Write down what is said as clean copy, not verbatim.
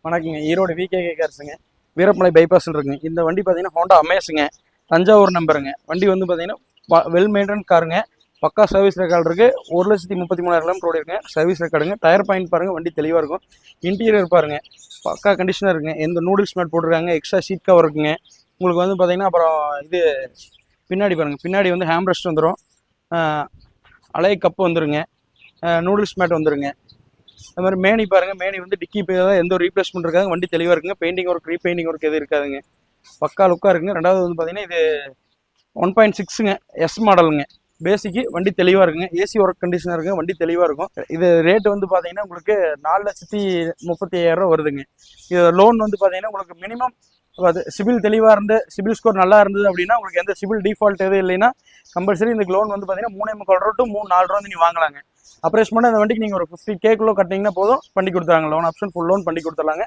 வணக்கங்க. ஈரோடு விகேகே கார்ஸுங்க. வீரமலை பைபாஸ்ல இருக்குங்க. இந்த வண்டி பார்த்தீங்கன்னா ஹோண்டா அமேஸுங்க. தஞ்சாவூர் நம்பருங்க. வண்டி வந்து பார்த்தீங்கன்னா வெல் மெயின்டைன் காருங்க. பக்கா சர்வீஸ் ரெக்கார்டு இருக்கு. 1,33,000 கிலோமீட்டர் ஓடிருங்க. சர்வீஸ் ரெக்கார்டுங்க. டயர் பாயிண்ட் பாருங்க, வண்டி தெளிவாக இருக்கும். இன்டீரியர் பாருங்க, பக்கா கண்டிஷனாக இருக்குங்க. எந்த நூடுல்ஸ் மேட் போட்டிருக்காங்க. எக்ஸ்ட்ரா சீட் கவர் இருக்குங்க. உங்களுக்கு வந்து பார்த்தீங்கன்னா அப்புறம் இது பின்னாடி பாருங்க, பின்னாடி வந்து ஹேம் ரெஸ்ட் வந்துடும். அலை கப்பு வந்துருங்க. நூடுல்ஸ் மேட் வந்துருங்க. அது மாதிரி மேனி பாருங்க, மேனி வந்து டிக்கி எந்த ஒரு ரீப்ளேஸ்மெண்ட் இருக்காது. வண்டி தெளிவாக இருக்குங்க. பெயிண்டிங் ஒர்க், ரீபெயிண்டிங் ஒர்க் எதுவும் இருக்காதுங்க. பக்கா லுக்காக இருக்குங்க. ரெண்டாவது வந்து பார்த்தீங்கன்னா இது 1.6ங்க, எஸ் மாடலுங்க. பேசிக்கு வண்டி தெளிவாக இருக்குங்க. ஏசி ஒர்க் கண்டிஷனாக இருக்குங்க. வண்டி தெளிவாக இருக்கும். இது ரேட்டு வந்து பார்த்தீங்கன்னா உங்களுக்கு 4,35,000 வருதுங்க. இது லோன் வந்து பார்த்தீங்கன்னா உங்களுக்கு மினிமம் சிபில் தெளிவாக இருந்து, சிபில் ஸ்கோர் நல்லா இருந்தது அப்படின்னா உங்களுக்கு எந்த சிபில் டிஃபால்ட் எதுவும் இல்லைன்னா கம்பல்சரி இந்த லோன் வந்து பார்த்தீங்கன்னா 3,45 டு 3-4 ரூபா வந்து நீங்கள் வாங்கலாங்க. அப்ரேஸ் பண்ண அந்த வண்டிக்கு நீங்கள் ஒரு 50K கட்டிங்கன்னா போதும், பண்ணி கொடுத்துறாங்க. லோன் ஆப்ஷன் ஃபுல் லோன் பண்ணி கொடுத்துடலாங்க.